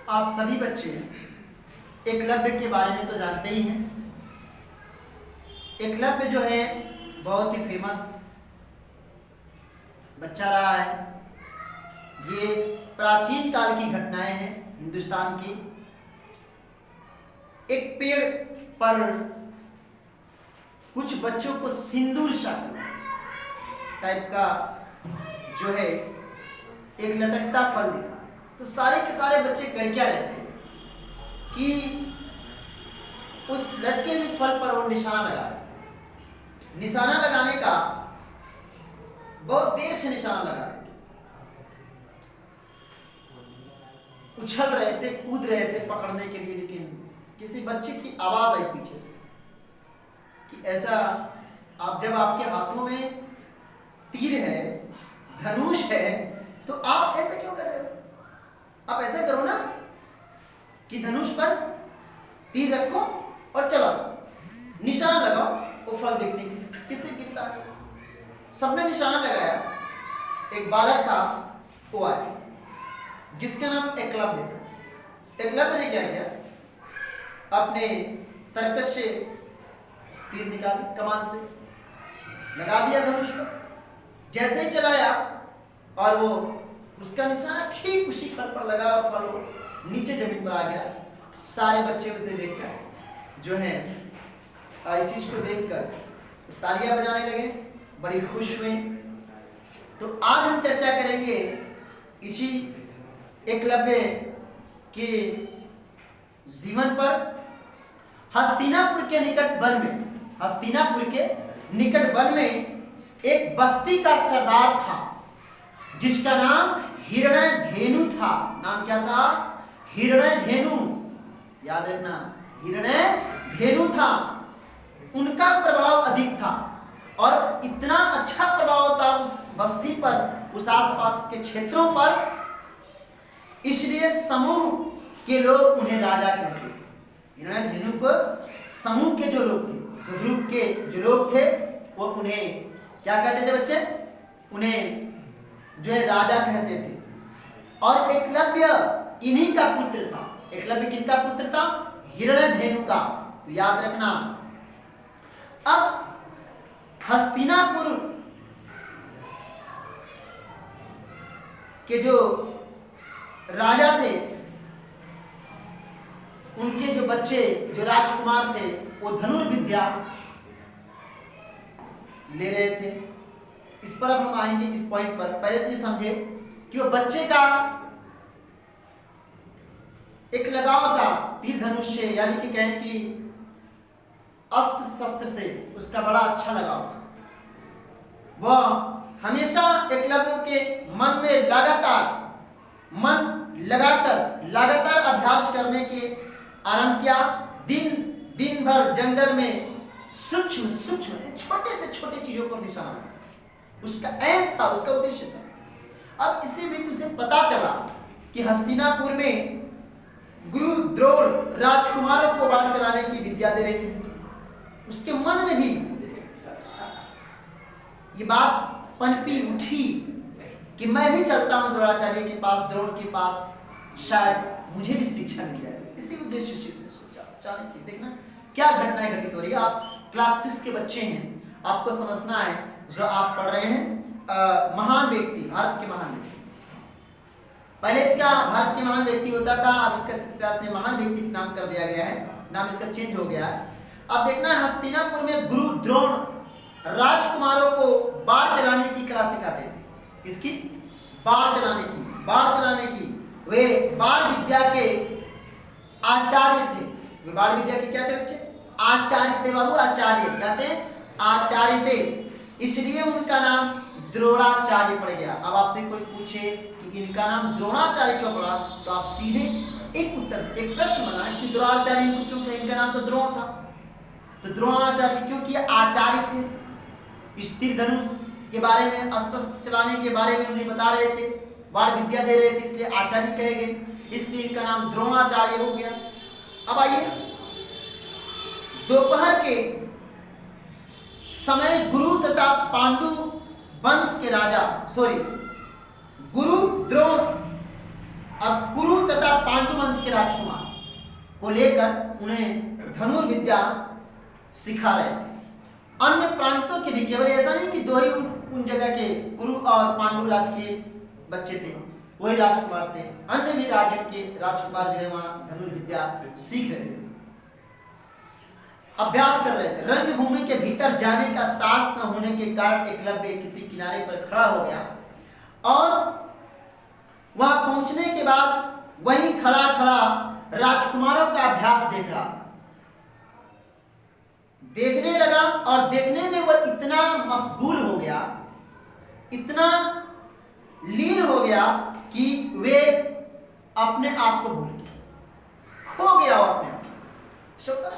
आप सभी बच्चे एकलव्य के बारे में तो जानते ही हैं। एकलव्य जो है बहुत ही फेमस बच्चा रहा है। ये प्राचीन काल की घटनाएं हैं हिंदुस्तान की। एक पेड़ पर कुछ बच्चों को सिंदूर सा टाइप का जो है एक लटकता फल दिखा, तो सारे के सारे बच्चे कर क्या रहते कि उस लटके हुए फल पर वो निशाना लगा रहे। निशाना लगाने का बहुत देर से निशाना लगा रहे थे, उछल रहे थे, कूद रहे थे पकड़ने के लिए, लेकिन किसी बच्चे की आवाज आई पीछे से कि ऐसा आप जब आपके हाथों में तीर है, धनुष है, तो आप ऐसा क्यों कर रहे हो? आप ऐसा करो ना कि धनुष पर तीर रखो और चलाओ, निशाना लगाओ, वो फल देखते हैं किससे गिरता है। सबने निशाना लगाया। एक बालक था, वो आया जिसका नाम एकलव्य था। एकलव्य ने क्या किया, अपने तरकश से तीर निकाली, कमान से लगा दिया धनुष पर। जैसे ही चलाया और वो उसका निशाना ठीक उसी फल पर लगा और फल नीचे जमीन पर आ गया। सारे बच्चे उसे देखकर जो है इस चीज को देखकर तालियां बजाने लगे, बड़ी खुश हुए। तो आज हम चर्चा करेंगे इसी एकलव्य के जीवन पर। हस्तिनापुर के निकट वन में, हस्तिनापुर के निकट वन में एक बस्ती का सरदार था जिसका नाम हिरण्यधेनु था। नाम क्या था? हिरण्यधेनु। याद रखना, हिरण्यधेनु था। उनका प्रभाव अधिक था और इतना अच्छा प्रभाव था उस बस्ती पर, उस आसपास के क्षेत्रों पर, इसलिए समूह के लोग उन्हें राजा कहते थे। हिरण्यधेनु को समूह के जो लोग थे, सुद्रुप के जो लोग थे, वो उन्हें क्या कहते थे बच्चे? उन्हें जो है राजा कहते थे। और एकलव्य इन्हीं का पुत्र था। एकलव्य किनका पुत्र था? हिरण्यधेनु का। तो याद रखना। अब हस्तिनापुर के जो राजा थे, उनके जो बच्चे, जो राजकुमार थे, वो धनुर्विद्या ले रहे थे। इस पर अब हम आएंगे, इस पॉइंट पर। पहले तो ये समझे कि वो बच्चे का एक लगाव था तीर धनुष से, यानी कि कहें कि अस्त्र शस्त्र से उसका बड़ा अच्छा लगाव था। वह हमेशा एकलव्य के मन में मन लगाकर लगातार अभ्यास करने के आरंभ किया। दिन भर जंगल में सूक्ष्म छोटे से छोटे चीजों पर निशाना लगाया। उसका एम था, उसका उद्देश्य था। अब इससे भी तुझे पता चला कि हस्तिनापुर में गुरु द्रोण राजकुमारों को बाढ़ चलाने की विद्या दे रहे हैं। उसके मन में भी ये बात पनपी उठी कि मैं भी चलता हूं द्रोणाचार्य के पास, द्रोण के पास, शायद मुझे भी शिक्षा मिल जाए। इसी उद्देश्य से उसने सोचा जाने की। देखना क्या घटनाएं घटित हो रही है। आप क्लास 6 के बच्चे हैं, आपको समझना है जो आप पढ़ रहे हैं। महान व्यक्ति, भारत के महान व्यक्ति। पहले इसका भारत के महान व्यक्ति होता था, अब इसका 6 क्लास में महान व्यक्ति नाम कर दिया गया है, नाम इसका चेंज हो गया है। अब देखना है, हस्तिनापुर में गुरु द्रोण राजकुमारों को बाढ़ चलाने की कला सिखाते थे। इसकी बाढ़ चलाने की वे बाढ़ विद्या के आचार्य थे। वे बाढ़ विद्या के क्या थे बच्चे? आचार्य थे बाबू, आचार्य। क्या थे? आचार्य थे। इसलिए उनका नाम द्रोणाचार्य पड़ गया। अब आपसे कोई पूछे कि इनका नाम द्रोणाचार्य क्यों पड़ा, तो आप सीधे एक उत्तर, एक प्रश्न बनाए कि द्रोणाचार्य को क्यों किया? इनका नाम तो द्रोण था, तो द्रोणाचार्य क्यों किया? आचार्य थे। इस तीर धनुष के बारे में, अस्त्र चलाने के बारे में उन्हें बता रहे थे, बाढ़ विद्या दे रहे थे, इसलिए आचार्य कहे गए, इसलिए इनका नाम द्रोणाचार्य हो गया। अब आइए, दोपहर के समय गुरु तथा पांडु वंश के राजा, गुरु द्रोण, अब गुरु तथा पांडु वंश के राजकुमार को लेकर उन्हें धनुर्विद्या सिखा रहे थे। अन्य प्रांतों के भी, केवल ऐसा नहीं कि दो ही उन जगह के कुरु और पांडु राज के बच्चे थे, वही राजकुमार थे, अन्य भी राज्यों के राजकुमार जो है वहां धनुर्विद्या सीख रहे थे, अभ्यास कर रहे थे। रणभूमि के भीतर जाने का साहस न होने के कारण एकलव्य किसी किनारे पर खड़ा हो गया और वहां पहुंचने के बाद वहीं खड़ा खड़ा राजकुमारों का अभ्यास देख रहा था। देखने लगा और देखने में वह इतना मशगूल हो गया, इतना लीन हो गया कि वे अपने आप को भूल गए, खो गया वो अपने आप।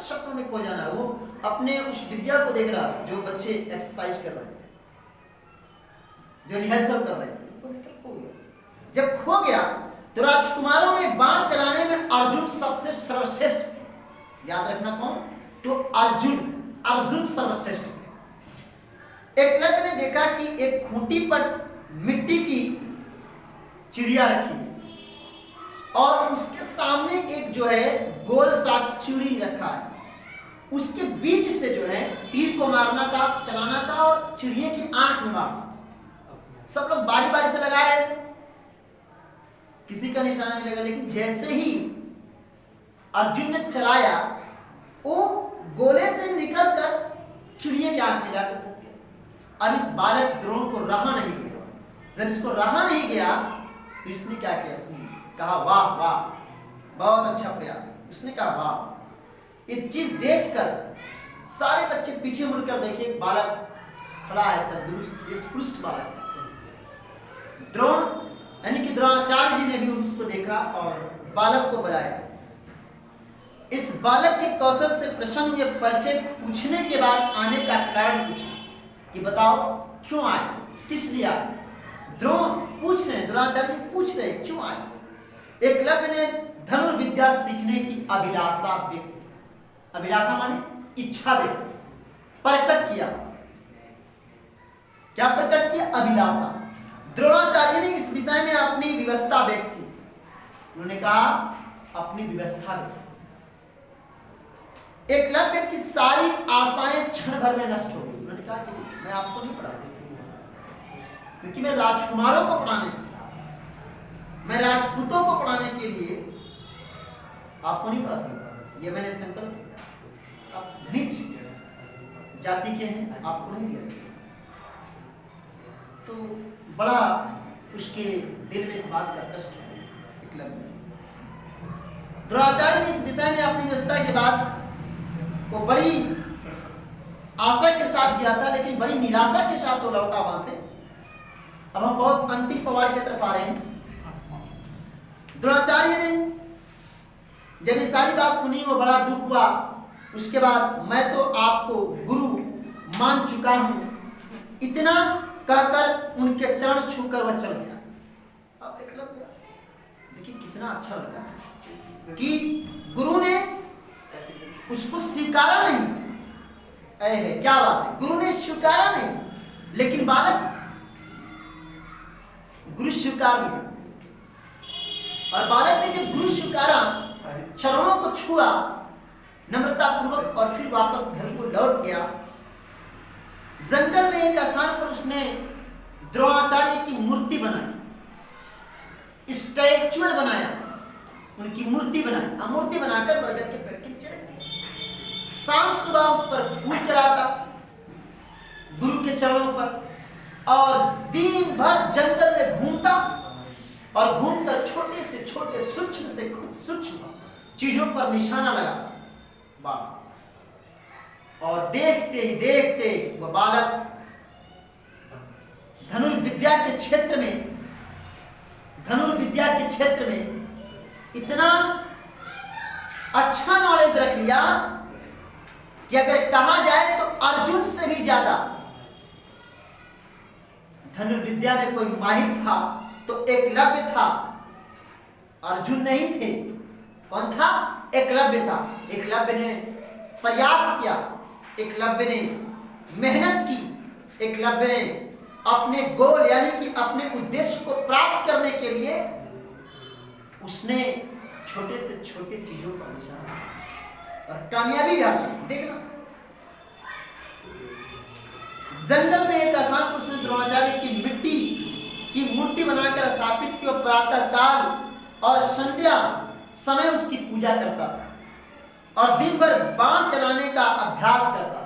सपनों में खो जाना, वो अपने उस विद्या को देख रहा था जो बच्चे एक्सरसाइज कर रहे थे, जो रिहर्सल कर रहे थे, उनको देखकर खो गया। जब खो गया तो राजकुमारों में बाण चलाने में अर्जुन सबसे सर्वश्रेष्ठ थे। याद रखना कौन? तो अर्जुन सर्वश्रेष्ठ थे। एकलव्य ने देखा कि एक खूंटी पर मिट्टी की चिड़िया रखी है और उसके सामने एक जो है गोल सा चिड़ी रखा है, उसके बीच से जो है तीर को मारना था, चलाना था और चिड़िया की आंख में मारना। सब लोग बारी बारी से लगा रहे थे, किसी का निशाना नहीं लगा, लेकिन जैसे ही अर्जुन ने चलाया वो गोले से निकलकर चिड़िया की आंख में जाकर धंस गया। अब इस बालक द्रोण को रहा नहीं गया। जब इसको रहा नहीं गया तो इसने क्या किया? सुनिए, कहा वाह वाह, बहुत अच्छा प्रयास। उसने कहा वाह। ये चीज देखकर सारे बच्चे पीछे मुड़कर देखे, बालक खड़ा है, तंदुरुस्त पुष्ट बालक। द्रोण यानी कि द्रोणाचार्य जी ने भी उसको देखा और बालक को बुलाया। इस बालक के कौशल से प्रसन्न हुए, परिचय पूछने के बाद आने का कारण पूछा कि बताओ क्यों आए, किस लिए आए? द्रोण पूछ रहे, द्रोणाचार्य जी पूछ रहे क्यों आए? एकलव्य ने धनुर्विद्या सीखने की अभिलाषा व्यक्त की। अभिलाषा माने इच्छा व्यक्त, प्रकट किया। क्या प्रकट किया? अभिलाषा। द्रोणाचार्य ने इस विषय में अपनी व्यवस्था व्यक्त की। उन्होंने कहा अपनी व्यवस्था व्यक्त। एकलव्य की सारी आशाएं क्षण भर में नष्ट हो गई। उन्होंने कहा कि नहीं, मैं आपको नहीं पढ़ा, क्योंकि मैं राजकुमारों को पढ़ाने, मैं राजपूतों को पढ़ाने के लिए आपको नहीं पढ़ा सकता। ये मैंने संकल्प किया। आप नीच जाति के हैं, आपको नहीं दिया जा सकता। तो बड़ा उसके दिल में इस बात का कष्ट हुआ एकलव्य। द्रोणाचार्य ने इस विषय में अपनी व्यवस्था के बाद वो बड़ी आशा के साथ गया था, लेकिन बड़ी निराशा के साथ वो लौटा वहां से। अब हम बहुत अंतिम पवाड़ की तरफ आ रहे हैं। द्रोणाचार्य ने जब ये सारी बात सुनी, वो बड़ा दुख हुआ। उसके बाद मैं तो आपको गुरु मान चुका हूं, इतना कहकर उनके चरण छूकर वह चल गया। अब एकलव्य देखिए कितना अच्छा लगा कि गुरु ने उसको स्वीकारा नहीं। है क्या बात है, गुरु ने स्वीकारा नहीं, लेकिन बालक गुरु स्वीकार लिया। और बालक ने जब गुरु स्वीकारा, चरणों को छुआ नम्रता पूर्वक और फिर वापस घर को लौट गया। जंगल में एक स्थान पर उसने द्रोणाचार्य की मूर्ति बनाई, स्टैचुअल बनाया, उनकी मूर्ति बनाई। मूर्ति बनाकर बरगद के पेड़ के नीचे रख दिया। शाम सुबह उस पर फूल चढ़ाता गुरु के चरणों पर, और दिन भर जंगल में घूमता और घूमकर छोटे से छोटे सूक्ष्म से सूक्ष्म चीजों पर निशाना लगाता बस। और देखते ही देखते वह बालक धनुर्विद्या के क्षेत्र में इतना अच्छा नॉलेज रख लिया कि अगर कहा जाए तो अर्जुन से भी ज्यादा धनुर्विद्या में कोई माहिर था तो एकलव्य था, अर्जुन नहीं थे। कौन था? एकलव्य था। एकलव्य ने प्रयास किया, एकलव्य ने मेहनत की, एकलव्य ने अपने गोल यानी कि अपने उद्देश्य को प्राप्त करने के लिए उसने छोटे से छोटे चीजों पर निशाना और कामयाबी भी हासिल की। देखना जंगल में एक अस्थान पर उसने द्रोणाचार्य की मिट्टी की मूर्ति बनाकर स्थापित की और प्रातः काल और संध्या समय उसकी पूजा करता था और दिन भर बाण चलाने का अभ्यास करता था।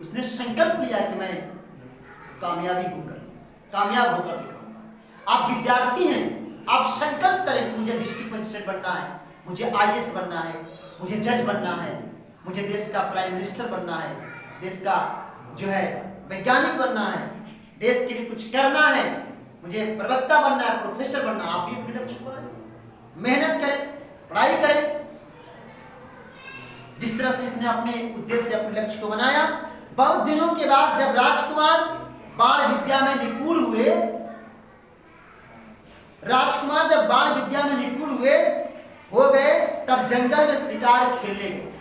उसने संकल्प लिया कि मैं कामयाब होकर दिखाऊंगा। आप विद्यार्थी हैं, आप संकल्प करें कि मुझे डिस्ट्रिक्ट मजिस्ट्रेट बनना है, मुझे आईएएस बनना है, मुझे जज बनना है, मुझे देश का प्राइम मिनिस्टर बनना है, देश का जो है वैज्ञानिक बनना है, देश के लिए कुछ करना है, मुझे प्रवक्ता बनना है, प्रोफेसर बनना है। आप भी अपने लक्ष्य को मेहनत करें, पढ़ाई करें। जिस तरह से इसने अपने उद्देश्य से अपने लक्ष्य को बनाया। बहुत दिनों के बाद जब राजकुमार बाण विद्या में निपुण हुए, हो गए, तब जंगल में शिकार खेलने गए।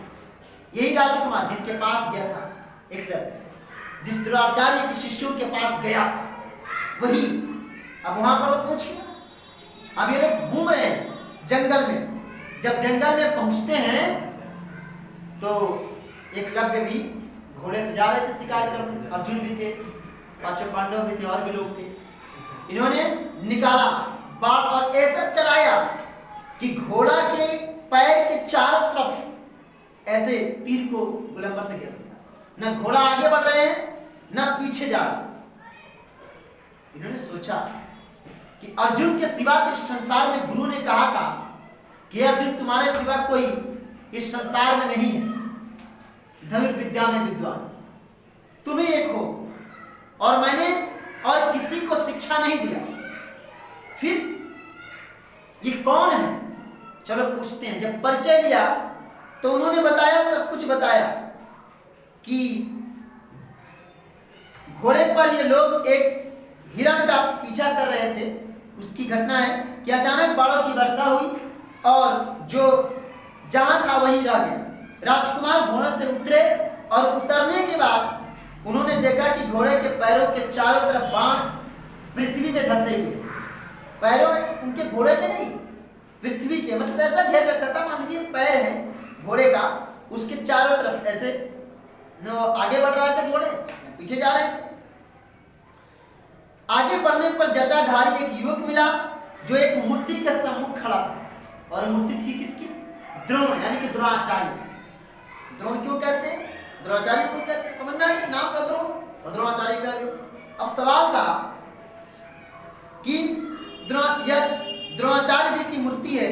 यही राजकुमार जिनके पास गया था एकलव्य, जिस द्रोणाचार्य के शिष्यों के पास गया था, वही अब वहां पर वो पहुंच गया। अब ये लोग घूम रहे हैं जंगल में। जब जंगल में पहुंचते हैं तो एकलव्य भी घोड़े से जा रहे थे शिकार करने, अर्जुन भी थे, पांचों पांडव भी थे और भी लोग थे। इन्होंने निकाला बाण और ऐसा चलाया कि घोड़ा के पैर के चारों तरफ ऐसे तीर को गोलंबर से गिर दिया। न घोड़ा आगे बढ़ रहे हैं न पीछे जा रहे। इन्होंने सोचा कि अर्जुन के सिवा तो इस संसार में, गुरु ने कहा था कि अर्जुन तुम्हारे सिवा कोई इस संसार में नहीं है धनुर्विद्या में विद्वान, तुम ही एक हो और मैंने और किसी को शिक्षा नहीं दिया। फिर ये कौन है, चलो पूछते हैं। जब परिचय लिया तो उन्होंने बताया, सब कुछ बताया कि घोड़े पर ये लोग एक हिरण का पीछा कर रहे थे। उसकी घटना है कि अचानक बाणों की वर्षा हुई और जो जहां था वहीं रह गया। राजकुमार घोड़े से उतरे और उतरने के बाद उन्होंने देखा कि घोड़े के पैरों के चारों तरफ बाण पृथ्वी में धंसे हुए। पैरों में उनके घोड़े के नहीं, पृथ्वी के, मतलब ऐसा घेर रखा था। मान लीजिए पैर है घोड़े का, उसके चारों तरफ ऐसे न आगे बढ़ रहा था घोड़े, पीछे जा रहे थे। आगे बढ़ने पर जटाधारी एक युवक मिला जो एक मूर्ति के सम्मुख खड़ा था और मूर्ति थी किसकी? द्रोण, यानी कि द्रोणाचार्य। द्रोण क्यों कहते हैं, द्रोणाचार्य क्यों कहते हैं, समझ में आया? नाम का द्रोण और द्रोणाचार्य का आगे। अब सवाल था कि द्रोणाचार्य जी की मूर्ति है,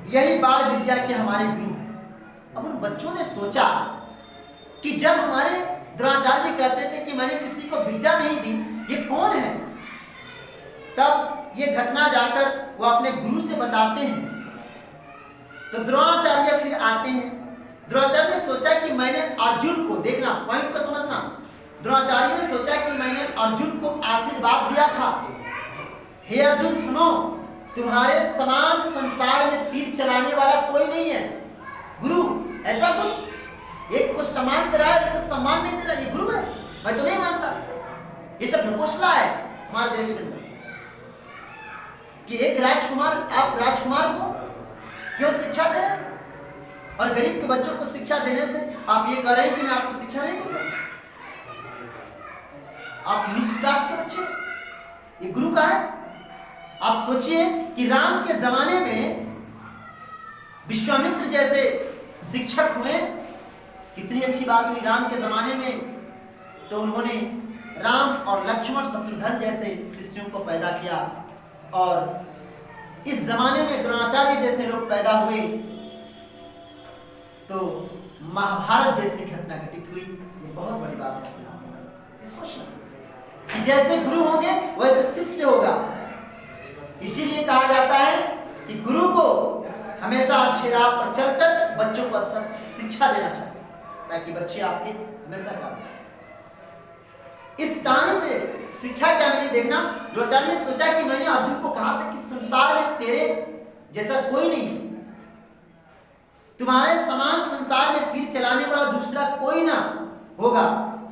यही बाण विद्या के हमारे गुरु हैं। अब उन बच्चों ने सोचा कि जब हमारे द्रोणाचार्य जी कहते थे कि मैंने किसी को विद्या नहीं दी, ये कौन है? तब ये घटना जाकर वो अपने गुरु से बताते हैं। तो द्रोणाचार्य फिर आते हैं। द्रोणाचार्य ने सोचा कि मैंने अर्जुन को, देखना पॉइंट को समझना, द्रोणाचार्य ने सोचा कि मैंने अर्जुन को आशीर्वाद दिया था, हे अर्जुन सुनो, तुम्हारे समान संसार में तीर चलाने वाला कोई नहीं है। गुरु ऐसा गुरु, एक को सम्मान दे रहा है, एक को सम्मान नहीं दे रहा, ये गुरु है? मैं तो नहीं मानता। ये सब ढकोसला है हमारे देश के अंदर कि एक राजकुमार, आप राजकुमार को क्यों शिक्षा दे रहे हैं और गरीब के बच्चों को शिक्षा देने से आप ये कह रहे हैं कि मैं आपको शिक्षा नहीं दूंगा। आप नीच कास्ट के बच्चे, ये गुरु का है। आप सोचिए कि राम के जमाने में विश्वामित्र जैसे शिक्षक हुए, कितनी अच्छी बात हुई राम के जमाने में। तो उन्होंने राम और लक्ष्मण शत्रुघ्न जैसे शिष्यों को पैदा किया और इस जमाने में द्रोणाचार्य जैसे लोग पैदा हुए तो महाभारत जैसी घटना घटित हुई। ये बहुत बड़ी बात है, सोचना कि जैसे गुरु होंगे वैसे शिष्य होगा। इसीलिए कहा जाता है कि गुरु को हमेशा अच्छे राह पर चलकर बच्चों को शिक्षा देना चाहिए ताकि बच्चे आपके हमेशा कामयाब। इस कहानी से शिक्षा क्या मिली देखना। द्रोणाचार्य ने सोचा कि मैंने अर्जुन को कहा था कि संसार में तेरे जैसा कोई नहीं है, तुम्हारे समान संसार में तीर चलाने वाला दूसरा कोई ना होगा।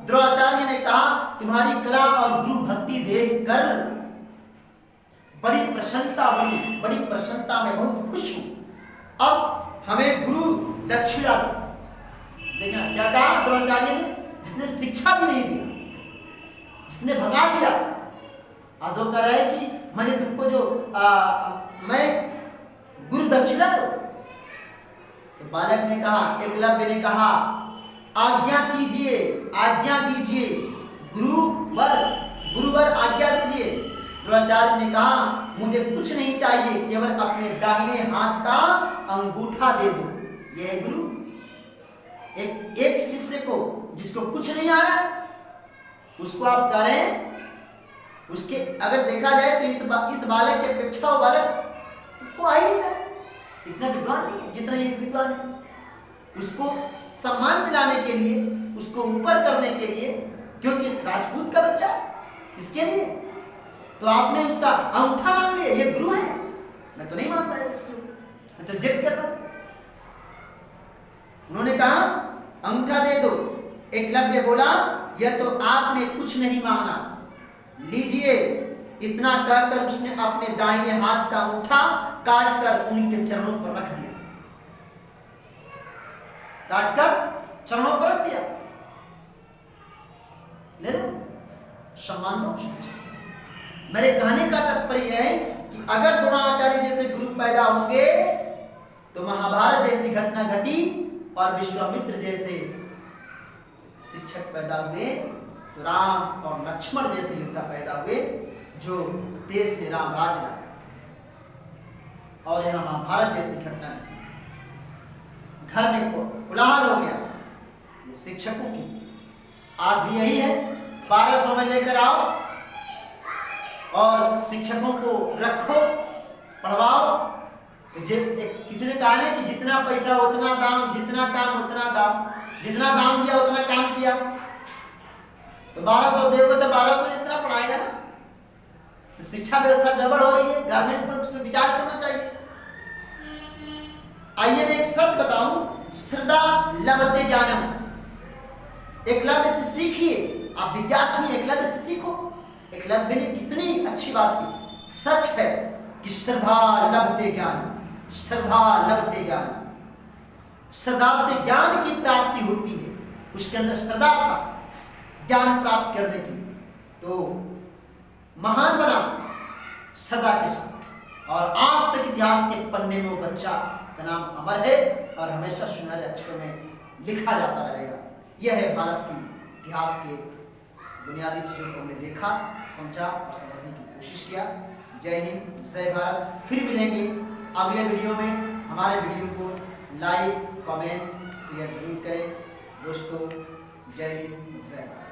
द्रोणाचार्य ने कहा तुम्हारी कला और गुरु भक्ति देखकर बड़ी प्रसन्नता हुई, बड़ी प्रसन्नता में बहुत खुश हूं। अब हमें गुरु दक्षिणा दो। देखना क्या कहा द्रोणाचार्य ने, जिसने शिक्षा भी नहीं दिया, जिसने भगा दिया, आज वो कह रहा है कि मैंने तुमको जो मैं गुरु दक्षिणा दो। तो बालक ने कहा, एकलव्य ने कहा, आज्ञा कीजिए, आज्ञा दीजिए, गुरुवर आज्ञा दीजिए। द्रोणाचार्य ने कहा, मुझे कुछ नहीं चाहिए, केवल अपने दाहिने हाथ का अंगूठा दे दो। यह है गुरु। एक शिष्य को जिसको कुछ नहीं आ रहा है, उसको आप कह रहे हैं, उसके अगर देखा जाए तो इस बालक की अपेक्षा वो बालक तो आ ही नहीं रहा, इतना विद्वान नहीं है जितना ये विद्वान है। उसको सम्मान दिलाने के लिए, उसको ऊपर करने के लिए, क्योंकि राजपूत का बच्चा इसके लिए, तो आपने उसका अंगूठा मांग लिया। ये गुरु है? मैं तो नहीं मानता ऐसे चीजों को, मैं तो रिजेक्ट कर रहा हूं। उन्होंने कहा अंगूठा दे दो। एकलव्य बोला, यह तो आपने कुछ नहीं मांगा, लीजिए। इतना कहकर उसने अपने दाहिने हाथ का अंगूठा काट कर उनके चरणों पर रख दिया, काटकर चरणों पर रख दिया। ले लो, सम्मान दो। मेरे कहने का तात्पर्य यह है कि अगर द्रोणाचार्य जैसे गुरु पैदा होंगे तो महाभारत जैसी घटना घटी और विश्वामित्र जैसे शिक्षक पैदा हुए, तो राम और लक्ष्मण जैसे योद्धा पैदा हुए जो देश में राम राज लाया, और यहां महाभारत जैसी घटना घटी, घर में कोलाहल हो गया। ये शिक्षकों की आज भी यही है, 1200 में लेकर आओ और शिक्षकों को रखो, पढ़वाओ। तो किसी ने कहा ना कि जितना पैसा उतना दाम, जितना काम उतना दाम, जितना दाम दिया उतना काम किया। तो 1200 देवो तो 1200 जितना पढ़ाएगा ना। तो शिक्षा व्यवस्था गड़बड़ हो रही है, गवर्नमेंट पर उसमें विचार करना चाहिए। आइए मैं एक सच बताऊं, श्रद्धा लभते ज्ञानम। एकलव्य से सीखिए, आप विद्यार्थी हैं, एकलव्य से सीखो। एकलव्य ने कितनी अच्छी बात की। सच है कि श्रद्धा लभते ज्ञानम, श्रद्धा लभते ज्ञानम। श्रद्धा से ज्ञान की प्राप्ति होती है। उसके अंदर श्रद्धा था ज्ञान प्राप्त करने की, तो महान बना श्रद्धा के साथ। और आज तक इतिहास के पन्ने में वो बच्चा का नाम अमर है और हमेशा सुनहरे अक्षरों में लिखा जाता रहेगा। यह है भारत की इतिहास के बुनियादी चीज़ों को हमने देखा, समझा और समझने की कोशिश किया। जय हिंद, जय भारत। फिर मिलेंगे अगले वीडियो में। हमारे वीडियो को लाइक, कमेंट, शेयर जरूर करें दोस्तों। जय हिंद, जय भारत।